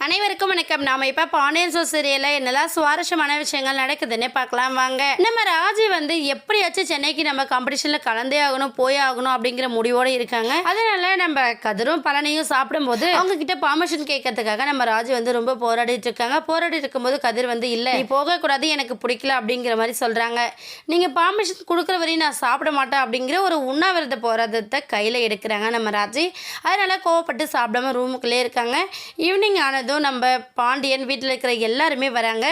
அனைவருக்கும் வணக்கம். நாம இப்ப பாண்டியன் ஸ்டோர்ஸ் சீரியல்ல என்னெல்லாம் சுவாரஸ்யமான விஷயங்கள் நடக்குதுன்னு பார்க்கலாம் வாங்க. நம்ம ராஜி எப்படியாச்சும் சென்னைக்கு நம்ம காம்படிஷன்ல கலந்தே ஆகணும் போய் ஆகணும் அப்படிங்கிற முடிவோட இருக்காங்க. அதனால நம்ம கதிரும் பழனியும் சாப்பிடும்போது அவங்க கிட்ட பர்மிஷன் கேட்கறதுக்காக நம்ம ராஜி ரொம்ப போராடிட்டு இருக்காங்க. போராடி இருக்கும்போது கதிர் இல்ல நீ போக கூடாது, எனக்கு பிடிக்கல அப்படிங்கிற மாதிரி சொல்றாங்க. நீங்க பர்மிஷன் கொடுக்குற வரையும் நான் சாப்பிட மாட்டேன் அப்படிங்கிற ஒரு உண்ணாவிரத போராட்டத்தை கையில எடுக்கிறாங்க நம்ம ராஜி. அதனால கோவப்பட்டு சாப்பிடாம ரூமுக்குள்ளே இருக்காங்க. ஈவினிங் ஆனது நம்ம பாண்டியன் வீட்டில் இருக்கிற எல்லாருமே வராங்க,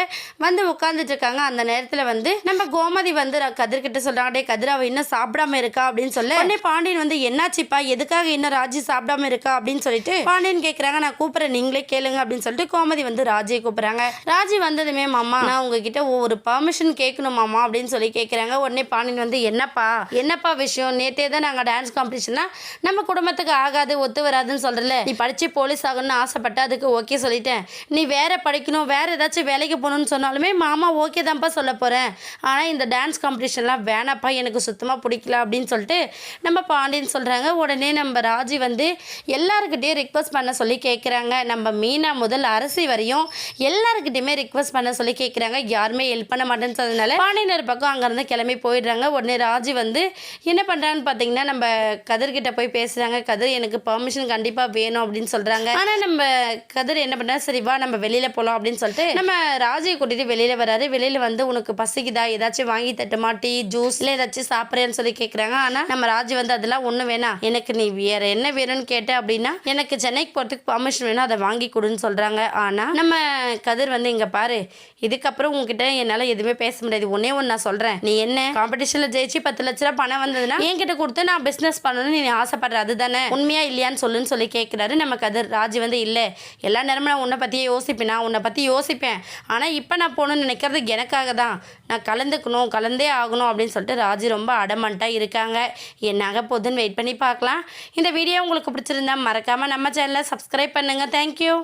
உட்காந்துட்டு இருக்காங்க. அந்த நேரத்தில் நம்ம கோமதி கதிர்கிட்ட சொல்றாங்க, டே கதிர் அவ இன்னும் சாப்பிடாம இருக்கா அப்படின்னு சொல்ல உடனே பாண்டியன் என்னாச்சுப்பா, எதுக்காக இன்னும் ராஜி சாப்பிடாம இருக்கா அப்படின்னு சொல்லிட்டு பாண்டியன் கேட்குறாங்க. நான் கூப்பிட்றேன், நீங்களே கேளுங்க அப்படின்னு சொல்லிட்டு கோமதி ராஜியை கூப்பிட்றாங்க. ராஜி வந்ததுமே மாமா நான் உங்ககிட்ட ஒரு பர்மிஷன் கேட்கணும் மாமா அப்படின்னு சொல்லி கேட்குறாங்க. உடனே பாண்டியன் என்னப்பா விஷயம், நேற்றே தான் நாங்கள் டான்ஸ் காம்படிஷன்னா நம்ம குடும்பத்துக்கு ஆகாது ஒத்து வராதுன்னு சொல்கிறல, நீ படித்து போலீஸ் ஆகணும்னு ஆசைப்பட்ட, அதுக்கு ஓகே சொல்லிட்டேன், நீ வேற படிக்கணும் வேற ஏதாச்சும் வேலைக்கு போகணும்னு சொன்னாலுமே மாமா ஓகே தான்ப்பா சொல்ல போகிறேன், ஆனால் இந்த டான்ஸ் காம்படிஷன்லாம் வேணாப்பா எனக்கு சுத்தமாக பிடிக்கல அப்படின்னு சொல்லிட்டு நம்ம பாண்டியன் சொல்கிறாங்க. உடனே நம்ம ராஜி எல்லாருக்கிட்டையும் ரிக்வஸ்ட் பண்ண சொல்லி கேட்குறாங்க. நம்ம மீனா முதல் அரசி வரையும் எல்லாருக்கிட்டையுமே ரிக்வஸ்ட் பண்ண சொல்லி கேட்குறாங்க. யாருமே ஹெல்ப் பண்ண மாட்டேன்னு சொன்னதுனால பாண்டியன் ஒரு பக்கம் அங்கேருந்து கிளம்பி போயிடுறாங்க. உடனே ராஜி என்ன பண்ணுறாங்கன்னு பார்த்தீங்கன்னா நம்ம கதிர்கிட்ட போய் பேசுகிறாங்க. கதிர் எனக்கு பர்மிஷன் கண்டிப்பாக வேணும் அப்படின்னு சொல்கிறாங்க. ஆனால் நம்ம கதிர் என்ன பண்ணா, சரி வா நம்ம வெளியில போகலாம் அப்படின்னு சொல்லிட்டு நம்ம ராஜியை கூட்டிட்டு வெளியில வராரு. வெளியில உனக்கு பசிக்குதா, ஏதாச்சும் வாங்கி தட்டுமா, டீ ஜூஸ் இல்லை ஏதாச்சும் சாப்பிட்றேன்னு சொல்லி கேட்குறாங்க. ஆனால் நம்ம ராஜி அதெல்லாம் ஒன்றும் வேணாம், எனக்கு நீ வேற என்ன வேணும்னு கேட்ட அப்படின்னா எனக்கு சென்னைக்கு போகிறதுக்கு பர்மிஷன் வேணும், அதை வாங்கி கொடுன்னு சொல்றாங்க. ஆனால் நம்ம கதிர் இங்க பாரு, இதுக்கப்புறம் உங்ககிட்ட என்னால் எதுவுமே பேச முடியாது. ஒன்னே ஒன்று நான் சொல்றேன், நீ என்ன காம்படிஷன்ல ஜெயிச்சு 10 லட்ச ரூபா பணம் வந்ததுன்னா என்கிட்ட கொடுத்து நான் பிசினஸ் பண்ணணும்னு நீ ஆசைப்படுற, அதுதானே உண்மையா இல்லையான்னு சொல்லுன்னு சொல்லி கேட்கிறாரு நம்ம கதிர். ராஜி இல்லை எல்லா நேரமும் நான் உன்னை பற்றியே யோசிப்பேன், நான் உன்னை பற்றி யோசிப்பேன், ஆனால் இப்போ நான் போகணுன்னு நினைக்கிறது எனக்காக தான், நான் கலந்தே ஆகணும் அப்படின்னு சொல்லிட்டு ராஜி ரொம்ப அடமண்ட்டாக இருக்காங்க. என்னாக போதுன்னு வெயிட் பண்ணி பார்க்கலாம். இந்த வீடியோ உங்களுக்கு பிடிச்சிருந்தா மறக்காமல் நம்ம சேனலை சப்ஸ்கிரைப் பண்ணுங்கள். தேங்க்யூ.